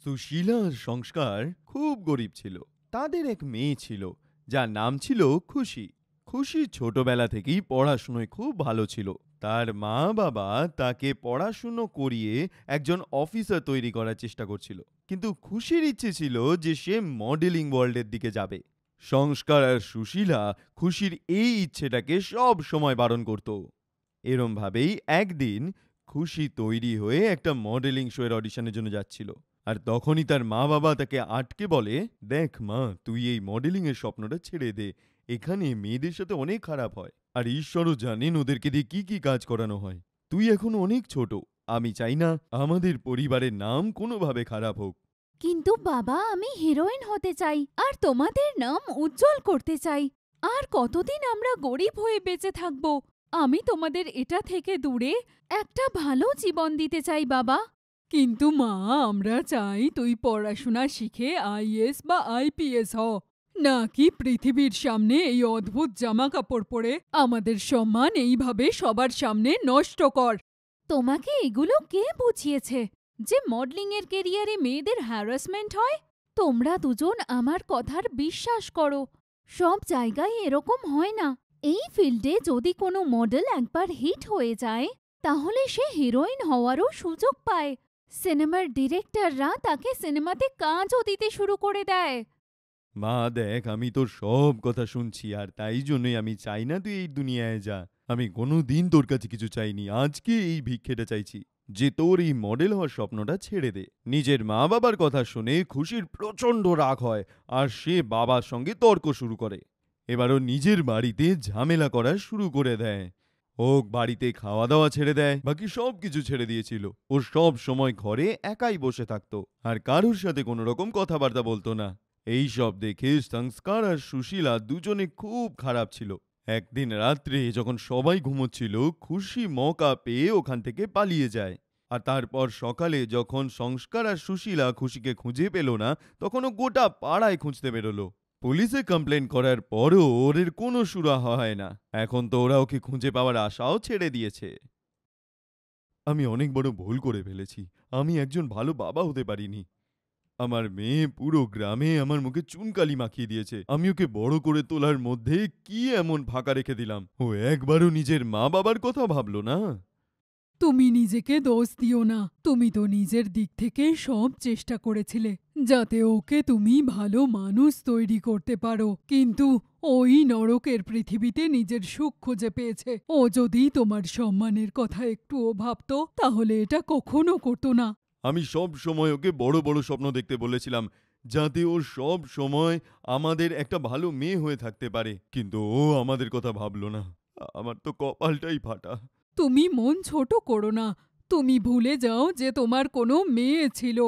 সুশীলা আর সংস্কার খুব গরিব ছিল। তাদের এক মেয়ে ছিল যার নাম ছিল খুশি। খুশি ছোটবেলা থেকেই পড়াশুনোয় খুব ভালো ছিল। তার মা বাবা তাকে পড়াশুনো করিয়ে একজন অফিসার তৈরি করার চেষ্টা করছিল, কিন্তু খুশির ইচ্ছে ছিল যে সে মডেলিং ওয়ার্ল্ডের দিকে যাবে। সংস্কার আর সুশীলা খুশির এই ইচ্ছেটাকে সব সময় বারণ করত। এরম ভাবেই একদিন খুশি তৈরি হয়ে একটা মডেলিং শো এর অডিশনের জন্য যাচ্ছিল। আর তখনই তার মা বাবা তাকে আটকে বলে, দেখ মা, তুই এই মডেলিং এর স্বপ্নটা ছেড়ে দে। এখানে মেয়েদের সাথে অনেক খারাপ হয়, আর ঈশ্বরও জানেন ওদেরকে দিয়ে কি কি কাজ করানো হয়। তুই এখন অনেক ছোট, আমি চাই না আমাদের পরিবারের নাম কোনোভাবে খারাপ হোক। কিন্তু বাবা, আমি হিরোইন হতে চাই আর তোমাদের নাম উজ্জ্বল করতে চাই। আর কতদিন আমরা গরিব হয়ে বেঁচে থাকব? আমি তোমাদের এটা থেকে দূরে একটা ভালো জীবন দিতে চাই বাবা। কিন্তু মা, আমরা চাই তুই পড়াশোনা শিখে আইএস বা আইপিএস হ, নাকি পৃথিবীর সামনে এই অদ্ভুত জামা কাপড় পরে আমাদের সম্মান এইভাবে সবার সামনে নষ্ট কর। তোমাকে এগুলো কে বুঝিয়েছে যে মডেলিং এর কেরিয়ারে মেয়েদের হ্যারাসমেন্ট হয়? তোমরা দুজন আমার কথার বিশ্বাস করো, সব জায়গায় এরকম হয় না। এই ফিল্ডে যদি কোনো মডেল একবার হিট হয়ে যায়, তাহলে সে হিরোইন হওয়ারও সুযোগ পায়। সিনেমার ডিরেক্টররা তাকে সিনেমাতে কাজও দিতে শুরু করে দেয়। মা দেখ, আমি তোর সব কথা শুনছি, আর তাই জন্যই আমি চাই না তুই এই দুনিয়ায় যা। আমি কোনোদিন তোর কাছে কিছু চাইনি, আজকে এই ভিক্ষেটা চাইছি যে তোর এই মডেল হওয়ার স্বপ্নটা ছেড়ে দে। নিজের মা বাবার কথা শুনে খুশির প্রচন্ড রাগ হয়, আর সে বাবার সঙ্গে তর্ক শুরু করে। এবারও নিজের বাড়িতে ঝামেলা করা শুরু করে দেয়। ও বাড়িতে খাওয়া দাওয়া ছেড়ে দেয়, বাকি সব কিছু ছেড়ে দিয়েছিল। ও সব সময় ঘরে একাই বসে থাকতো, আর কারোর সাথে কোনো রকম কথাবার্তা বলতো না। এই সব দেখে সংস্কার আর সুশীলা দুজনে খুব খারাপ ছিল। একদিন রাত্রে যখন সবাই ঘুমোচ্ছিল, খুশি মৌকা পেয়ে ওখান থেকে পালিয়ে যায়। আর তারপর সকালে যখন সংস্কার আর সুশীলা খুশিকে খুঁজে পেল না, তখন ও গোটা পাড়ায় খুঁজতে বেরোলো। পুলিশে কমপ্লেন করার পরও ওদের কোনো সুরাহা হয় না। এখন তো ওরা ওকে খুঁজে পাওয়ার আশাও ছেড়ে দিয়েছে। আমি অনেক বড় ভুল করে ফেলেছি। আমি একজন ভালো বাবা হতে পারিনি। আমার মেয়ে পুরো গ্রামে আমার মুখে চুনকালি মাখিয়ে দিয়েছে। আমি ওকে বড় করে তোলার মধ্যে কি এমন ফাঁকা রেখে দিলাম? ও একবারও নিজের মা বাবার কথা ভাবলো না। তুমি নিজেকে দোষ দিও না। তুমি তো নিজের দিক থেকে সব চেষ্টা করেছিলে যাতে ওকে তুমি ভালো মানুষ তৈরি করতে পারো, কিন্তু ওই নরকের পৃথিবীতে নিজের সুখ খুঁজে পেয়েছে। ও যদি তোমার সম্মানের কথা একটুও ভাবতো, তাহলে এটা কখনো করতো না। আমি সব সময় ওকে বড় বড় স্বপ্ন দেখতে বলেছিলাম, যাতে ও সব সময় আমাদের একটা ভালো মেয়ে হয়ে থাকতে পারে, কিন্তু ও আমাদের কথা ভাবলো না। আমার তো কপালটাই ফাটা। তুমি মন ছোট করো না। তুমি ভুলে যাও যে তোমার কোনো মেয়ে ছিল।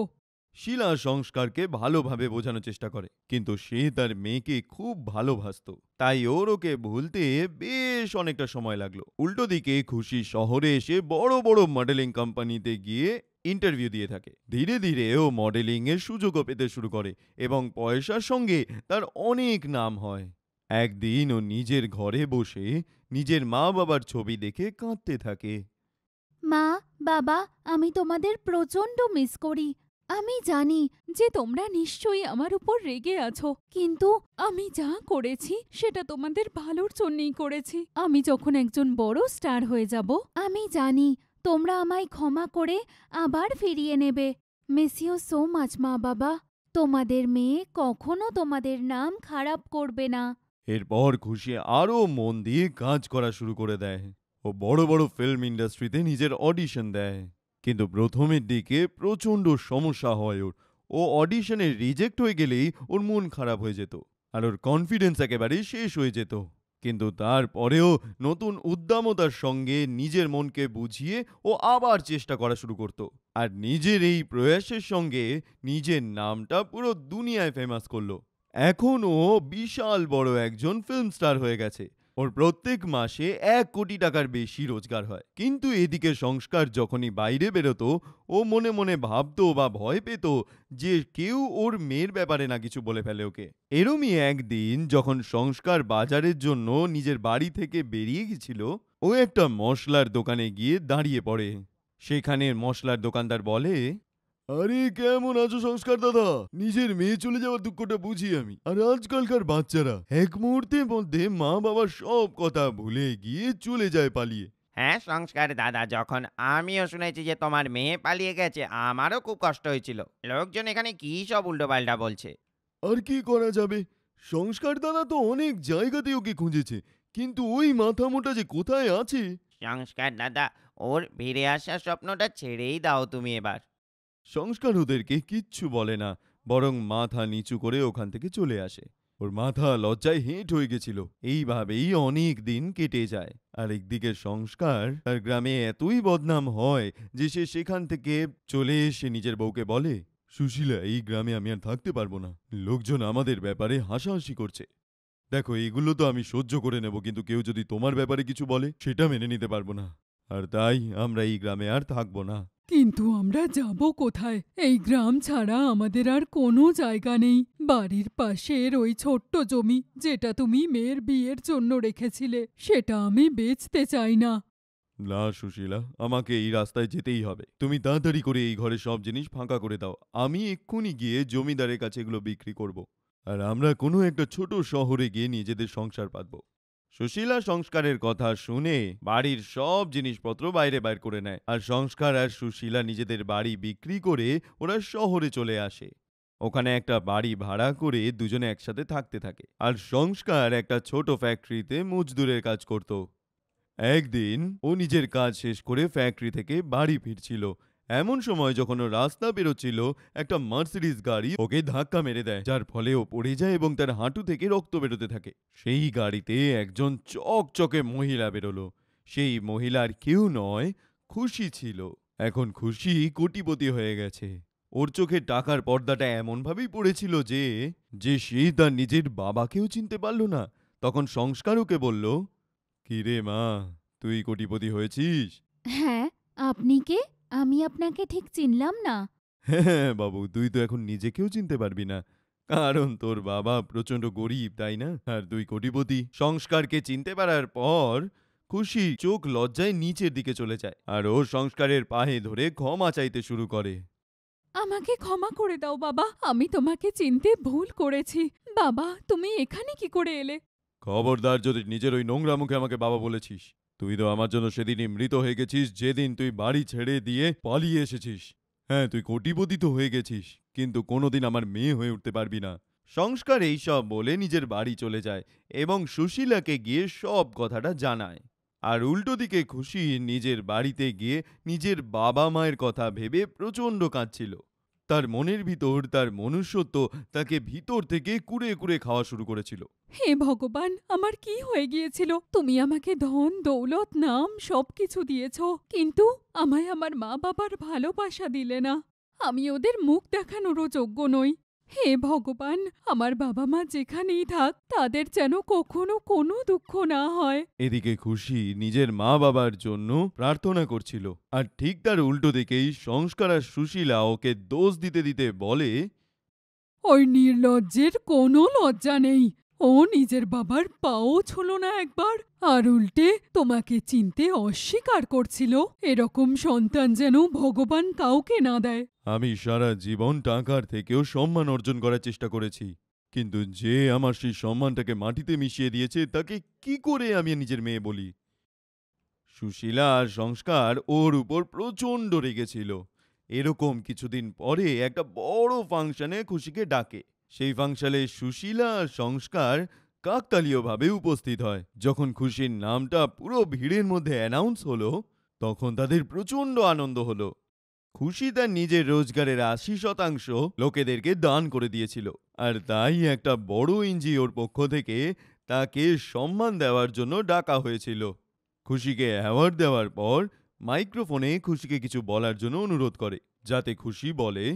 শিলা সংস্কারকে ভালোভাবে বোঝানোর চেষ্টা করে, কিন্তু সে তার মেয়েকে খুব ভালোবাসতো, তাই ওর ওকে ভুলতে বেশ অনেকটা সময় লাগলো। উল্টো দিকে খুশি শহরে এসে বড় বড় মডেলিং কোম্পানিতে গিয়ে ইন্টারভিউ দিয়ে থাকে। ধীরে ধীরে ও মডেলিং এর সুযোগও পেতে শুরু করে, এবং পয়সার সঙ্গে তার অনেক নাম হয়। একদিন ও নিজের ঘরে বসে নিজের মা বাবার ছবি দেখে কাঁদতে থাকে। মা, বাবা, আমি তোমাদের প্রচণ্ড মিস করি। আমি জানি যে তোমরা নিশ্চয়ই আমার উপর রেগে আছো, কিন্তু আমি যা করেছি সেটা তোমাদের ভালোর জন্যই করেছি। আমি যখন একজন বড় স্টার হয়ে যাব, আমি জানি তোমরা আমায় ক্ষমা করে আবার ফিরিয়ে নেবে। মিস ইউ সো মাচ মা বাবা। তোমাদের মেয়ে কখনো তোমাদের নাম খারাপ করবে না। এরপর খুশি আরো মন দিয়ে কাজ করা শুরু করে দেয়। ও বড় বড় ফিল্ম ইন্ডাস্ট্রিতে নিজের অডিশন দেয়, কিন্তু প্রথমের দিকে প্রচন্ড সমস্যা হয় ওর। ও অডিশনে রিজেক্ট হয়ে গেলেই ওর মন খারাপ হয়ে যেত, আর ওর কনফিডেন্স একেবারে শেষ হয়ে যেত। কিন্তু তারপরেও নতুন উদ্দামতার সঙ্গে নিজের মনকে বুঝিয়ে ও আবার চেষ্টা করা শুরু করত, আর নিজের এই প্রয়াসের সঙ্গে নিজের নামটা পুরো দুনিয়ায় ফেমাস করলো। এখন ও বিশাল বড় একজন ফিল্ম স্টার হয়ে গেছে। ওর প্রত্যেক মাসে 1 কোটি টাকার বেশি রোজগার হয়। কিন্তু এদিকে সংস্কার যখনই বাইরে বেরোতো, ও মনে মনে ভাবতো বা ভয় পেত যে কেউ ওর মেয়ের ব্যাপারে না কিছু বলে ফেলে ওকে। এরমই একদিন যখন সংস্কার বাজারের জন্য নিজের বাড়ি থেকে বেরিয়ে গেছিল, ও একটা মশলার দোকানে গিয়ে দাঁড়িয়ে পড়ে। সেখানে মশলার দোকানদার বলে, আরে কেমন আছো সংস্কার দাদা? নিজের মেয়ে চলে যাওয়ার দুঃখটা বুঝি আমি। আর আজকালকার বাচ্চারা এক মুহূর্তের মধ্যে মা বাবার সব কথা ভুলে গিয়ে চলে যায় পালিয়ে। হ্যাঁ সংস্কার দাদা, যখন আমিও শুনেছি যে তোমার মেয়ে পালিয়ে গেছে, আমারও খুব কষ্ট হয়েছিল। লোকজন এখানে কি সব উল্টোপাল্টা বলছে। আর কি করা যাবে? সংস্কার দাদা তো অনেক জায়গাতে ওকে খুঁজেছে, কিন্তু ওই মাথা মোটা যে কোথায় আছে। সংস্কার দাদা, ওর ফিরে আসার স্বপ্নটা ছেড়েই দাও তুমি এবার। সংস্কার ওদেরকে কিচ্ছু বলে না, বরং মাথা নিচু করে ওখান থেকে চলে আসে। ওর মাথা লজ্জায় হেঁট হয়ে গেছিল। এইভাবেই অনেক দিন কেটে যায়। আর একদিকে সংস্কার তার গ্রামে এতই বদনাম হয় যে সে সেখান থেকে চলে এসে নিজের বউকে বলে, সুশীলা, এই গ্রামে আমি আর থাকতে পারবো না। লোকজন আমাদের ব্যাপারে হাসাহাসি করছে। দেখো, এগুলো তো আমি সহ্য করে নেব, কিন্তু কেউ যদি তোমার ব্যাপারে কিছু বলে সেটা মেনে নিতে পারবো না। আর তাই আমরা এই গ্রামে আর থাকবো না। কিন্তু আমরা যাব কোথায়? এই গ্রাম ছাড়া আমাদের আর কোনো জায়গা নেই। বাড়ির পাশের ওই ছোট্ট জমি যেটা তুমি মেয়ের বিয়ের জন্য রেখেছিলে, সেটা আমি বেচতে চাই না। না সুশীলা, আমাকে এই রাস্তায় যেতেই হবে। তুমি তাড়াতাড়ি করে এই ঘরের সব জিনিস ফাঁকা করে দাও। আমি এক্ষুনি গিয়ে জমিদারের কাছে এগুলো বিক্রি করব। আর আমরা কোনো একটা ছোট শহরে গিয়ে নিজেদের সংসার পাতব। সুশীলা সংস্কারের কথা শুনে বাড়ির সব জিনিসপত্র বাইরে বাইর করে নেয়। আর সংস্কার আর সুশীলা নিজেদের বাড়ি বিক্রি করে ওরা শহরে চলে আসে। ওখানে একটা বাড়ি ভাড়া করে দুজনে একসাথে থাকতে থাকে। আর সংস্কার একটা ছোট ফ্যাক্টরিতে মজদুরের কাজ করত। একদিন ও নিজের কাজ শেষ করে ফ্যাক্টরি থেকে বাড়ি ফিরছিল। এমন সময় যখন ও রাস্তা বেরোচ্ছিল, একটা মার্সিডিজ গাড়ি ওকে ধাক্কা মেরে দেয়, যার ফলে ও পড়ে যায় এবং তার হাঁটু থেকে রক্ত বেরোতে থাকে। সেই গাড়িতে একজন চকচকে মহিলা বেরোলো। সেই মহিলার কেউ নয়, খুশি ছিল। এখন খুশি কোটিপতি হয়ে গেছে। ওর চোখে টাকার পর্দাটা এমনভাবেই পড়েছিল যে সে তার নিজের বাবাকেও চিনতে পারল না। তখন সংস্কার ওকে বলল, কিরে মা, তুই কোটিপতি হয়েছিস? হ্যাঁ, আপনি কে? আমি আপনাকে ঠিক চিনলাম না। হ্যাঁ বাবু, তুই তো এখন নিজেকেও চিনতে পারবি না, কারণ তোর বাবা প্রচন্ড গরিব, তাই না? আর তুই কোটিপতি। সংস্কারকে চিনতে পারার পর খুশি চোখ লজ্জায় নিচের দিকে চলে যায়। আর ও সংস্কারের পায়ে ধরে ক্ষমা চাইতে শুরু করে। আমাকে ক্ষমা করে দাও বাবা, আমি তোমাকে চিনতে ভুল করেছি। বাবা, তুমি এখানে কি করে এলে? খবরদার যদি নিজের ওই নোংরা মুখে আমাকে বাবা বলেছিস। তুই তো আমার জন্য সেদিনই মৃত হয়ে গেছিস, যেদিন তুই বাড়ি ছেড়ে দিয়ে পালিয়ে এসেছিস। হ্যাঁ, তুই কোটিপতি তো হয়ে গেছিস, কিন্তু কোনোদিন আমার মেয়ে হয়ে উঠতে পারবি না। সংস্কার এইসব বলে নিজের বাড়ি চলে যায় এবং সুশীলাকে গিয়ে সব কথাটা জানায়। আর উল্টো দিকে খুশি নিজের বাড়িতে গিয়ে নিজের বাবা মায়ের কথা ভেবে প্রচণ্ড কাঁদছিল। তার মনের ভিতর তার মনুষ্যত্ব তাকে ভিতর থেকে কুড়ে কুড়ে খাওয়া শুরু করেছিল। হে ভগবান, আমার কি হয়ে গিয়েছিল? তুমি আমাকে ধন, দৌলত, নাম সবকিছু দিয়েছ, কিন্তু আমায় আমার মা বাবার ভালোবাসা দিলে না। আমি ওদের মুখ দেখানোরও যোগ্য নই। হে ভগবান, আমার বাবা মা যেখানেই থাক, তাদের যেন কখনো কোনো দুঃখ না হয়। এদিকে খুশি নিজের মা বাবার জন্য প্রার্থনা করছিল। আর ঠিক তার উল্টো দিকেই সংস্কার আর সুশীলা ওকে দোষ দিতে দিতে বলে, ওই নির্লজ্জের কোনো লজ্জা নেই। ও নিজের বাবার পাও ছুঁলো না একবার, আর উল্টে তোমাকে চিনতে অস্বীকার করছিল। এরকম সন্তান যেন ভগবান কাউকে না দেয়। আমি সারা জীবন টাকার থেকেও সম্মান অর্জন করার চেষ্টা করেছি, কিন্তু যে আমার সেই সম্মানটাকে মাটিতে মিশিয়ে দিয়েছে, তাকে কি করে আমি নিজের মেয়ে বলি? সুশীলা আর সংস্কার ওর উপর প্রচণ্ড রেগেছিল। এরকম কিছুদিন পরে একটা বড় ফাংশনে খুশিকে ডাকে। সেই ফাংশনে সুশীলা আর সংস্কার কাকতালীয়ভাবে উপস্থিত হয়। যখন খুশির নামটা পুরো ভিড়ের মধ্যে অ্যানাউন্স হলো, তখন তাদের প্রচণ্ড আনন্দ হলো। খুশি তার নিজের রোজগারের ৮০% লোকেদেরকে দান করে দিয়েছিল। আর তাই একটা বড় এনজিওর পক্ষ থেকে তাকে সম্মান দেওয়ার জন্য ডাকা হয়েছিল। খুশিকে অ্যাওয়ার্ড দেওয়ার পর মাইক্রোফোনে খুশিকে কিছু বলার জন্য অনুরোধ করে, যাতে খুশি বলে,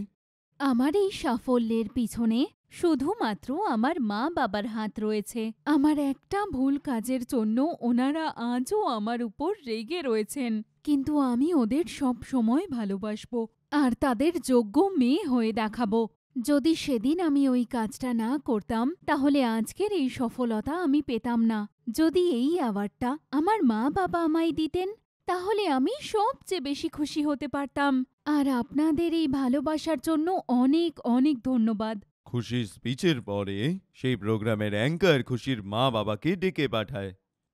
আমার এই সাফল্যের পিছনে শুধুমাত্র আমার মা বাবার হাত রয়েছে। আমার একটা ভুল কাজের জন্য ওনারা আজও আমার উপর রেগে রয়েছেন, কিন্তু আমি ওদের সব সময় ভালোবাসবো আর তাদের যোগ্য মেয়ে হয়ে দেখাবো। যদি সেদিন আমি ওই কাজটা না করতাম, তাহলে আজকের এই সফলতা আমি পেতাম না। যদি এই অ্যাওয়ার্ডটা আমার মা বাবা আমায় দিতেন, তাহলে আমি সবচেয়ে বেশি খুশি হতে পারতাম। আর আপনাদের এই ভালোবাসার জন্য অনেক অনেক ধন্যবাদ। খুশির স্পিচের পরে সেই প্রোগ্রামের অ্যাঙ্কার খুশির মা বাবাকে ডেকে পাঠায়।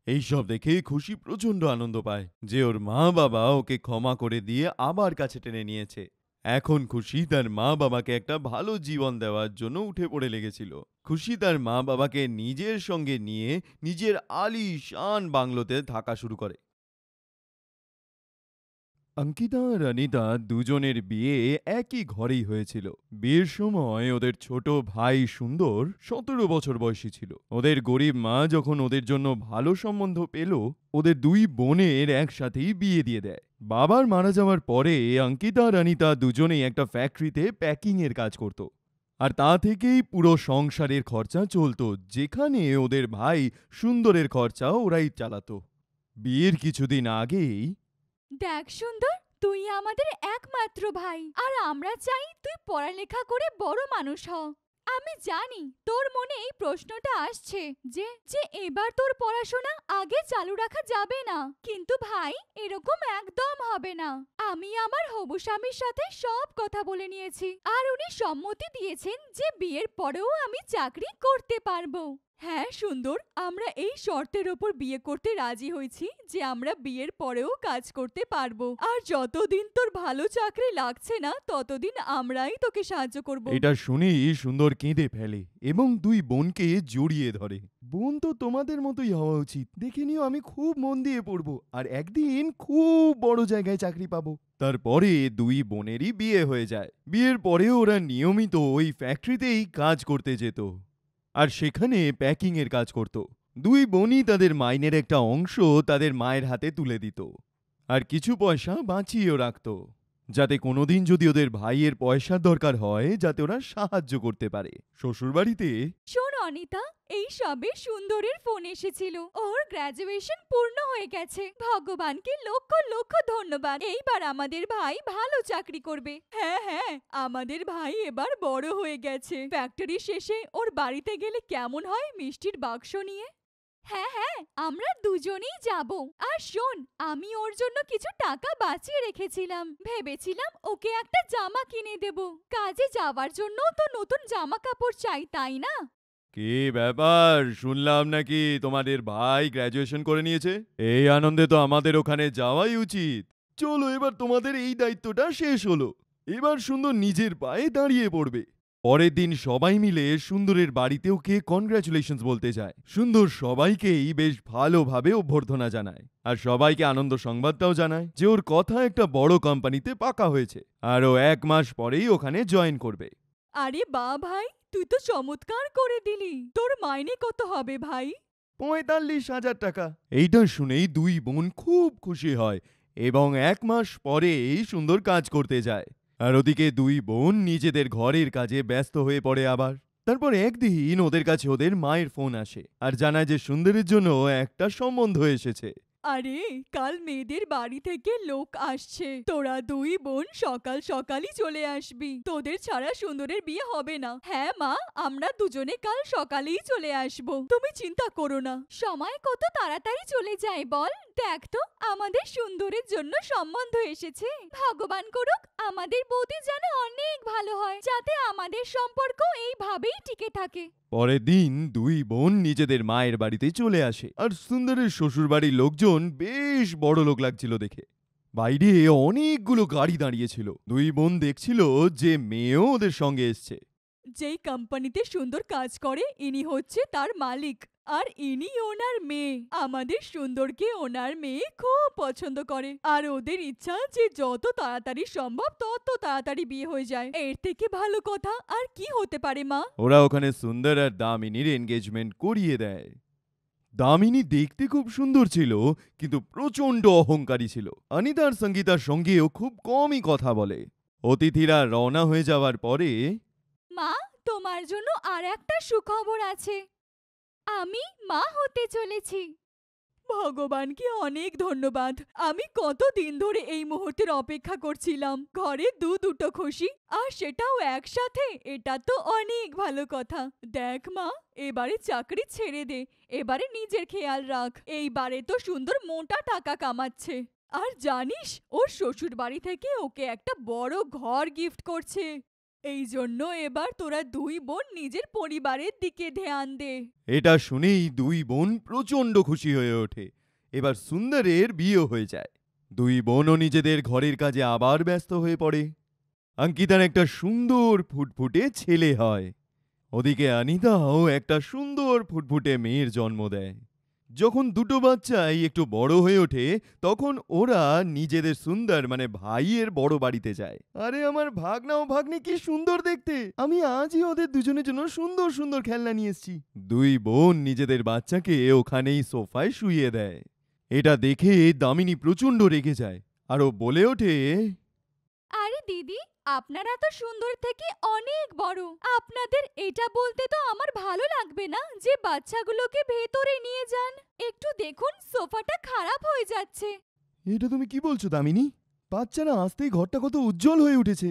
এইসব দেখে খুশি প্রচণ্ড আনন্দ পায় যে ওর মা বাবা ওকে ক্ষমা করে দিয়ে আবার কাছে টেনে নিয়েছে। এখন খুশি তার মা বাবাকে একটা ভালো জীবন দেওয়ার জন্য উঠে পড়ে লেগেছিল। খুশি তার মা বাবাকে নিজের সঙ্গে নিয়ে নিজের আলিশান বাংলোতে থাকা শুরু করে। অঙ্কিতা আর অনিতা দুজনের বিয়ে একই ঘরেই হয়েছিল। বিয়ের সময় ওদের ছোট ভাই সুন্দর ১৭ বছর বয়সী ছিল। ওদের গরিব মা যখন ওদের জন্য ভালো সম্বন্ধ পেল, ওদের দুই বোনের একসাথেই বিয়ে দিয়ে দেয়। বাবার মারা যাওয়ার পরে অঙ্কিতা আর অনিতা দুজনেই একটা ফ্যাক্টরিতে প্যাকিং এর কাজ করত। আর তা থেকেই পুরো সংসারের খরচা চলত, যেখানে ওদের ভাই সুন্দরের খরচা ওরাই চালাতো। বিয়ের কিছুদিন আগেই দেখ সুন্দর, তুই আমাদের একমাত্র ভাই, আর আমরা চাই তুই পড়ালেখা করে বড় মানুষ হ। আমি জানি তোর মনে এই প্রশ্নটা আসছে যে যে এবার তোর পড়াশোনা আগে চালু রাখা যাবে না, কিন্তু ভাই এরকম একদম হবে না। আমি আমার হবু স্বামীর সাথে সব কথা বলে নিয়েছি, আর উনি সম্মতি দিয়েছেন যে বিয়ের পরেও আমি চাকরি করতে পারবো। হ্যাঁ সুন্দর, আমরা এই শর্তের ওপর বিয়ে করতে রাজি হয়েছি যে আমরা বিয়ের পরেও কাজ করতে পারবো, আর যতদিন তোর ভালো চাকরি লাগছে না ততদিন আমরাই তোকে সাহায্য করব। এটা শুনেই সুন্দর কেঁদে ফেলে এবং দুই বোনকে জড়িয়ে ধরে। বোন তো তোমাদের মতোই হওয়া উচিত। দেখে নিও, আমি খুব মন দিয়ে পড়বো আর একদিন খুব বড় জায়গায় চাকরি পাবো। তারপরে দুই বোনেরই বিয়ে হয়ে যায়। বিয়ের পরেও ওরা নিয়মিত ওই ফ্যাক্টরিতেই কাজ করতে যেত আর সেখানে প্যাকিং এর কাজ করত। দুই বোনই তাদের মাইনের একটা অংশ তাদের মায়ের হাতে তুলে দিত আর কিছু পয়সা বাঁচিয়েও রাখত, যাতে কোনোদিন যদি ওদের ভাইয়ের পয়সার দরকার হয় যাতে ওরা সাহায্য করতে পারে। শ্বশুরবাড়িতে শোন অনিতা, এই সবে সুন্দরের ফোন এসেছিল। ওর গ্র্যাজুয়েশন পূর্ণ হয়ে গেছে। ভগবানকে লক্ষ লক্ষ ধন্যবাদ। এইবার আমাদের ভাই ভালো চাকরি করবে। হ্যাঁ হ্যাঁ, আমাদের ভাই এবার বড় হয়ে গেছে। ফ্যাক্টরি শেষে ওর বাড়িতে গেলে কেমন হয় মিষ্টির বাক্স নিয়ে? হ্যাঁ হ্যাঁ, আমরা দুজনেই যাব। আর শোন, আমি ওর জন্য কিছু টাকা বাঁচিয়ে রেখেছিলাম। ভেবেছিলাম ওকে একটা জামা কিনে দেব। কাজে যাওয়ার জন্য তো নতুন জামা কাপড় চাই, তাই না? কি ব্যাপার, শুনলাম নাকি তোমাদের ভাই গ্র্যাজুয়েশন করে নিয়েছে? এই আনন্দে তো আমাদের ওখানে যাওয়াই উচিত। চলো, এবার তোমাদের এই দায়িত্বটা শেষ হলো। এবার সুন্দর নিজের পায়ে দাঁড়িয়ে পড়বে। পরের দিন সবাই মিলে সুন্দরের বাড়িতে ওকে কনগ্রাচুলেশনস বলতে যায়। সুন্দর সবাইকেই বেশ ভালোভাবে অভ্যর্থনা জানায় আর সবাইকে আনন্দ সংবাদটাও জানায় যে ওর কথা একটা বড় কোম্পানিতে পাকা হয়েছে আর ও ১ মাস পরেই ওখানে জয়েন করবে। আরে বাহ ভাই, তুই তো চমৎকার করে দিলি। তোর মাইনে কত হবে ভাই? ৪৫,০০০ টাকা। এইটা শুনেই দুই বোন খুব খুশি হয় এবং ১ মাস পরেই সুন্দর কাজ করতে যায়। আর ওদিকে দুই বোন নিজেদের ঘরের কাজে ব্যস্ত হয়ে পড়ে আবার। তারপর একদিন ওদের কাছে ওদের মায়ের ফোন আসে আর জানায় যে সুন্দরের জন্য একটা সম্বন্ধ এসেছে। আরে কাল মেয়েদের বাড়ি থেকে লোক আসছে, তোরা দুই বোন সকাল সকালই চলে আসবি। তোদের ছাড়া সুন্দরের বিয়ে হবে না। হ্যাঁ মা, আমরা দুজনে কাল সকালেই চলে আসব, তুমি চিন্তা করো না। সময় কত তাড়াতাড়ি চলে যায় বল। দেখ তো, আমাদের সুন্দরের জন্য সম্বন্ধ এসেছে। ভগবান করুক আমাদের বৌদি যেন অনেক ভালো হয়, যাতে আমাদের সম্পর্ক এইভাবেই টিকে থাকে। পরের দিন দুই বোন নিজেদের মায়ের বাড়িতে চলে আসে আর সুন্দরের শ্বশুরবাড়ির লোকজন বেশ বড় লোক লাগছিল দেখে। বাইরে অনেকগুলো গাড়ি দাঁড়িয়েছিল। দুই বোন দেখছিল যে মেয়েও ওদের সঙ্গে এসছে। যেই কোম্পানিতে সুন্দর কাজ করে ইনি হচ্ছে তার মালিক, আর ইনি ওনার মেয়ে। আমাদের সুন্দরকে ওনার মেয়ে খুব পছন্দ করে, আর ওদের ইচ্ছা যে যত তাড়াতাড়ি সম্ভব তত তাড়াতাড়ি বিয়ে হয়ে যায়। এর থেকে ভালো কথা আর কি হতে পারে মা? ওরা ওখানে সুন্দর আর দামিনীর এনগেজমেন্ট করিয়ে দেয়। দামিনী দেখতে খুব সুন্দর ছিল, কিন্তু প্রচন্ড অহংকারী ছিল। অনিতা আর সঙ্গীতার সঙ্গেও খুব কমই কথা বলে। অতিথিরা রওনা হয়ে যাওয়ার পরে মা, তোমার জন্য আর একটা সুখবর আছে। আমি মা হতে চলেছি। ভগবানকে অনেক ধন্যবাদ। আমি কতদিন ধরে এই মুহূর্তের অপেক্ষা করছিলাম। ঘরে দুটো খুশি, আর সেটাও একসাথে। এটা তো অনেক ভালো কথা। দেখ মা, এবারে চাকরি ছেড়ে দে। এবারে নিজের খেয়াল রাখ। এইবারে তো সুন্দর মোটা টাকা কামাচ্ছে। আর জানিস ওর শ্বশুর বাড়ি থেকে ওকে একটা বড় ঘর গিফট করছে। এই জন্য এবার তোরা দুই বোন নিজের পরিবারের দিকে ধ্যান দে। এটা শুনেই দুই বোন প্রচণ্ড খুশি হয়ে ওঠে। এবার সুন্দরের বিয়ে হয়ে যায়। দুই বোনও নিজেদের ঘরের কাজে আবার ব্যস্ত হয়ে পড়ে। অঙ্কিতার একটা সুন্দর ফুটফুটে ছেলে হয়। ওদিকে অনিতাও একটা সুন্দর ফুটফুটে মেয়ের জন্ম দেয়। যখন দুটো বাচ্চাই একটু বড় হয়ে ওঠে তখন ওরা নিজেদের সুন্দর মানে ভাইয়ের বড় বাড়িতে যায়। আরে আমার ভাগনা ও ভাগ্নে কি সুন্দর দেখতে! আমি আজই ওদের দুজনের জন্য সুন্দর সুন্দর খেলনা নিয়ে এসেছি। দুই বোন নিজেদের বাচ্চাকে ওখানেই সোফায় শুইয়ে দেয়। এটা দেখে দামিনী প্রচণ্ড রেগে যায় আর ও বলে ওঠে, আরে দিদি, আপনারা তো সুন্দর থেকে অনেক বড়। আপনাদের এটা বলতে তো আমার ভালো লাগবে না যে বাচ্চাগুলোকে ভেতরে নিয়ে যান। একটু দেখুন সোফাটা খারাপ হয়ে যাচ্ছে। এটা তুমি কি বলছো দামিনী? বাচ্চারা আসতেই ঘরটা কত উজ্জ্বল হয়ে উঠেছে।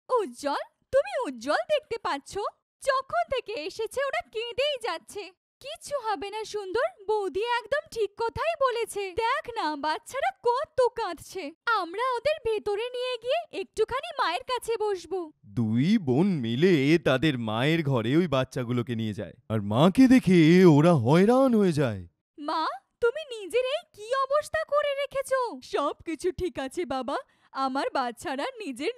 উজ্জ্বল? তুমি উজ্জ্বল দেখতে পাচ্ছ? যখন থেকে এসেছে ওরা কেঁদেই যাচ্ছে। কিচ্ছু হবে না সুন্দর, বৌদি একদম ঠিক কথাই বলেছে। দেখ না বাচ্চারা কত কাঁদছে। আমরা ওদের ভেতরে নিয়ে গিয়ে একটুখানি মায়ের কাছে বসবো। দুই বোন মিলে তাদের মায়ের ঘরে ওই বাচ্চাগুলোকে নিয়ে যায় আর মাকে দেখে ওরা হয়রান হয়ে যায়। মা, তুমি নিজের এই কি অবস্থা করে রেখেছো? সবকিছু ঠিক আছে বাবা, আমার বাচ্চারা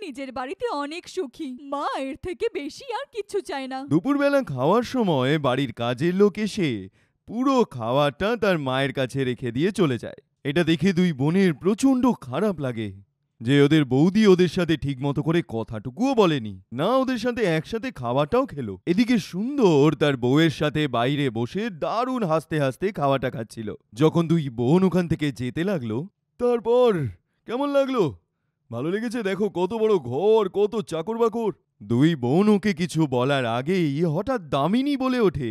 নিজের বাড়িতে অনেক সুখী। মা এর থেকে বেশি আর কিছু চায় না। দুপুরবেলা খাওয়ার সময় বাড়ির কাজের লোক এসে পুরো খাওয়াটা তার মায়ের কাছে রেখে দিয়ে চলে যায়। এটা দেখে দুই বোনের প্রচণ্ড খারাপ লাগে যে ওদের বৌদি ওদের সাথে ঠিক মতো করে কথাটুকুও বলেনি, না ওদের সাথে একসাথে খাওয়াটাও খেলো। এদিকে সুন্দর তার বউয়ের সাথে বাইরে বসে দারুণ হাসতে হাসতে খাওয়াটা খাচ্ছিল। যখন দুই বোন ওখান থেকে যেতে লাগলো, তারপর কেমন লাগলো? ভালো লেগেছে? দেখো কত বড় ঘর, কত চাকর বাকর। দুই বোন ওকে কিছু বলার আগেই হঠাৎ দামিনী বলে ওঠে,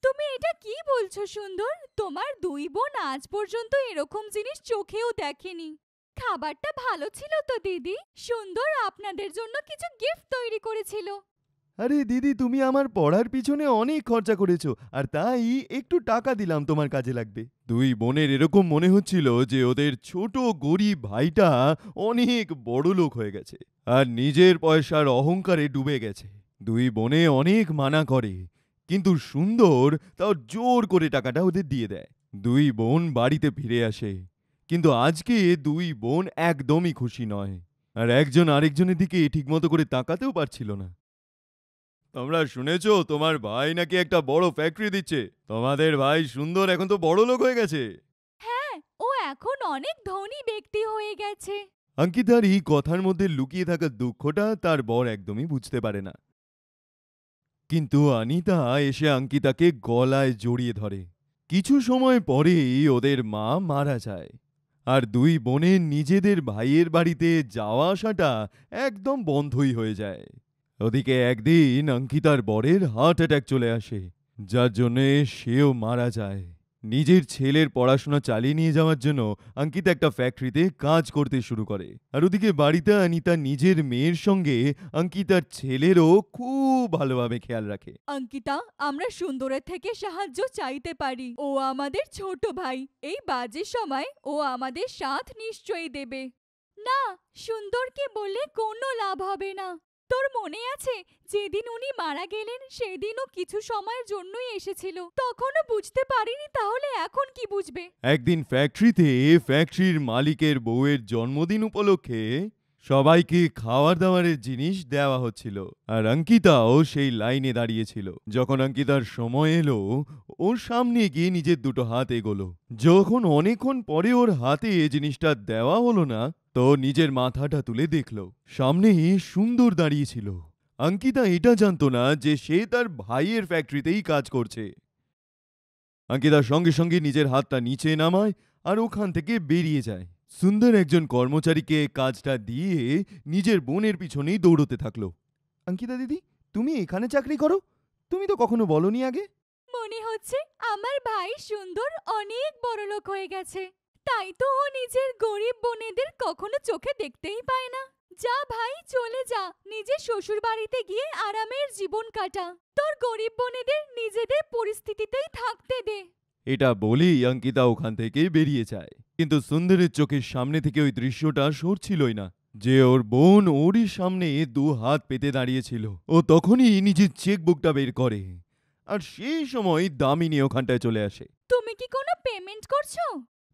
তুমি এটা কি বলছো সুন্দর? তোমার দুই বোন আজ পর্যন্ত এরকম জিনিস চোখেও দেখেনি। খাবারটা ভালো ছিল তো দিদি? সুন্দর আপনাদের জন্য কিছু গিফট তৈরি করেছিল। আরে দিদি, তুমি আমার পড়ার পিছনে অনেক খরচা করেছো আর তাই একটু টাকা দিলাম, তোমার কাজে লাগবে। দুই বোনের এরকম মনে হচ্ছিল যে ওদের ছোট গরিব ভাইটা অনেক বড় লোক হয়ে গেছে আর নিজের পয়সার অহংকারে ডুবে গেছে। দুই বোনে অনেক মানা করে কিন্তু সুন্দর তাও জোর করে টাকাটা ওদের দিয়ে দেয়। দুই বোন বাড়িতে ফিরে আসে কিন্তু আজকে দুই বোন একদমই খুশি নয় আর একজন আরেকজনের দিকে ঠিকমতো করে তাকাতেও পারছিল না। তোমরা শুনেছো তোমার ভাই নাকি একটা বড় ফ্যাক্টরি দিচ্ছে? তোমাদের ভাই সুন্দর এখন তো বড় লোক হয়ে গেছে। হ্যাঁ, ও এখন অনেক ধনী ব্যক্তি হয়ে গেছে। অঙ্কিতার এই কথার মধ্যে লুকিয়ে থাকা দুঃখটা তার বর একদমই বুঝতে পারে না। কিন্তু অনিতা এসে অঙ্কিতাকে গলায় জড়িয়ে ধরে। কিছু সময় পরেই ওদের মা মারা যায় আর দুই বোনের নিজেদের ভাইয়ের বাড়িতে যাওয়া আসাটা একদম বন্ধই হয়ে যায়। ওদিকে একদিন অঙ্কিতার বরের হার্ট অ্যাটাক চলে আসে, যার জন্যে সেও মারা যায়। নিজের ছেলের পড়াশোনা চালিয়ে নিয়ে যাওয়ার জন্য অঙ্কিতা একটা ফ্যাক্টরিতে কাজ করতে শুরু করে আর ওদিকে বাড়িতে অনিতা নিজের মেয়ের সঙ্গে অঙ্কিতার ছেলেরও খুব ভালোভাবে খেয়াল রাখে। অঙ্কিতা, আমরা সুন্দরের থেকে সাহায্য চাইতে পারি। ও আমাদের ছোট ভাই। এই বাজে সময় ও আমাদের সাথ নিশ্চয়ই দেবে। না, সুন্দরকে বললে কোনো লাভ হবে না। তোর মনে আছে যেদিন উনি মারা গেলেন সেদিনও কিছু সময়ের জন্যই এসেছিল। তখনও বুঝতে পারিনি, তাহলে এখন কি বুঝবে? একদিন ফ্যাক্টরির মালিকের বউয়ের জন্মদিন উপলক্ষে সবাইকে খাওয়ার দাওয়ারের জিনিস দেওয়া হচ্ছিল আর অঙ্কিতাও সেই লাইনে দাঁড়িয়েছিল। যখন অঙ্কিতার সময় এলো, ওর সামনে গিয়ে নিজের দুটো হাত এগোলো। যখন অনেকক্ষণ পরে ওর হাতে জিনিসটা দেওয়া হলো না, তো নিজের মাথাটা তুলে দেখলো সামনেই সুন্দর দাঁড়িয়েছিল। অঙ্কিতা এটা জানতো না যে সে তার ভাইয়ের ফ্যাক্টরিতেই কাজ করছে। অঙ্কিতা সঙ্গে সঙ্গে নিজের হাতটা নিচে নামায় আর ওখান থেকে বেরিয়ে যায়। সুন্দর একজন কর্মচারীকে কাজটা দিয়ে নিজের বোনের পিছনেই দৌড়তে থাকলো। অঙ্কিতা দিদি, তুমি এখানে চাকরি করো? তুমি তো কখনো বলনি আগে। মনে হচ্ছে আমার ভাই সুন্দর অনেক বড়লোক হয়ে গেছে, তাই তো ও নিজের গরিব বোনেদের কখনো চোখে দেখতেই পায় না। যা ভাই, চলে যা, নিজের শ্বশুর বাড়িতে গিয়ে আরামের জীবন কাটা। তোর গরিব বোনেদের নিজেদের পরিস্থিতিতেই থাকতে দে। এটা বলেই অঙ্কিতা ওখান থেকে বেরিয়ে যায়। কিন্তু সুন্দরের চোখের সামনে থেকে ওই দৃশ্যটা সরছিলই না, যে ওর বোন ওরই সামনে 2 হাত পেতে দাঁড়িয়েছিল। ও তখনই নিজের চেকবুকটা বের করে, আর সেই সময় দামিনী ওখানটায় চলে আসে। তুমি কি কোনো পেমেন্ট করছো?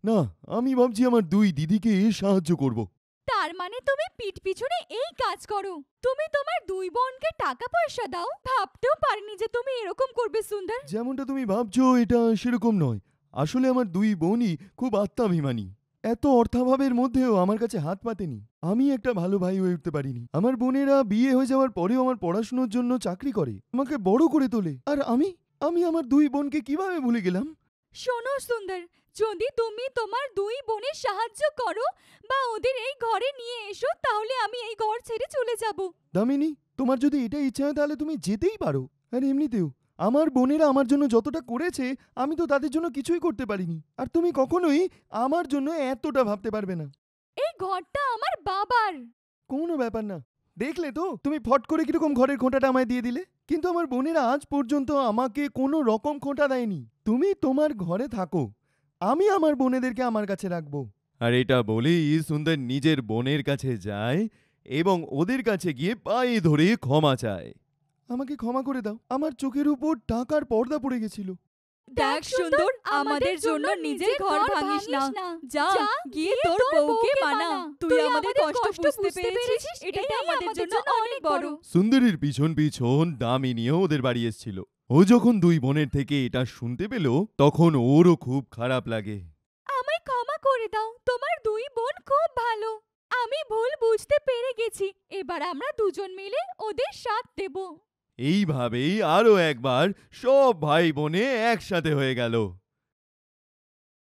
না, আমি ভাবছি আমার 2 দিদিকে সাহায্য করব। তার মানে তুমি পিঠ পিছনে এই কাজ করো? তুমি তোমার 2 বোনকে টাকা পয়সা দাও? ভাবতেও পারিনি যে তুমি এরকম করবে সুন্দর। যেমনটা তুমি ভাবছো এটা সেরকম নয়। আসলে আমার 2 বোনই খুব আত্মাভিমানী। এত অর্থাভাবের মধ্যেও আমার কাছে হাত পাতেনি। আমি একটা ভালো ভাই হয়ে উঠতে পারিনি। আমার বোনেরা বিয়ে হয়ে যাওয়ার পরেও আমার পড়াশোনার জন্য চাকরি করে, আমাকে বড় করে তোলে। আর আমি আমার 2 বোনকে কিভাবে ভুলে গেলাম? শোনো সুন্দর, যদি তুমি তোমার 2 বোনের সাহায্য করো বা ওদের এই ঘরে নিয়ে এসো, তাহলে আমি এই ঘর ছেড়ে চলে যাব। দামিনী, তোমার যদি এটা ইচ্ছা হয় তাহলে তুমি যেতেই পারো। আর এমনিতেও আমার বোনেরা আমার জন্য যতটা করেছে, আমি তো তাদের জন্য কিছুই করতে পারিনি। আর তুমি কখনোই আমার জন্য এতটা ভাবতে পারবে না। এই ঘরটা আমার বাবার। কোনো ব্যাপার না। দেখলে তো তুমি ফট করে কিরকম ঘরের খোঁটাটা আমায় দিয়ে দিলে। কিন্তু আমার বোনেরা আজ পর্যন্ত আমাকে কোনো রকম খোঁটা দেয়নি। তুমি তোমার ঘরে থাকো, আমি আমার বোনেদেরকে আমার কাছে রাখবো। আর এটা বলেই সুন্দর নিজের বোনের কাছে যায় এবং ওদের কাছে গিয়ে পায়ে ধরে ক্ষমা চায়। আমাকে ক্ষমা করে দাও, আমার চোখের উপর টাকার পর্দা পড়ে গেছিল। দেখ সুন্দর, আমাদের জন্য নিজের ঘর ভাঙিস না। যা গিয়ে তোর বউকে মানা। তুই আমাদের কষ্ট বুঝতে পেরেছিস, এটাই আমাদের জন্য অনেক বড়। সুন্দরীর পিছন পিছন দামিনীও ওদের বাড়ি এসেছিল। ও যখন 2 বোনের থেকে এটা শুনতে পেল, তখন ওরও খুব খারাপ লাগে। আমায় ক্ষমা করে দাও, তোমার 2 বোন খুব ভালো। আমি ভুল বুঝতে পেরে গেছি। এবার আমরা দুজন মিলে ওদের সাথ দেব। এইভাবেই আরো একবার সব ভাই বোনে একসাথে হয়ে গেল।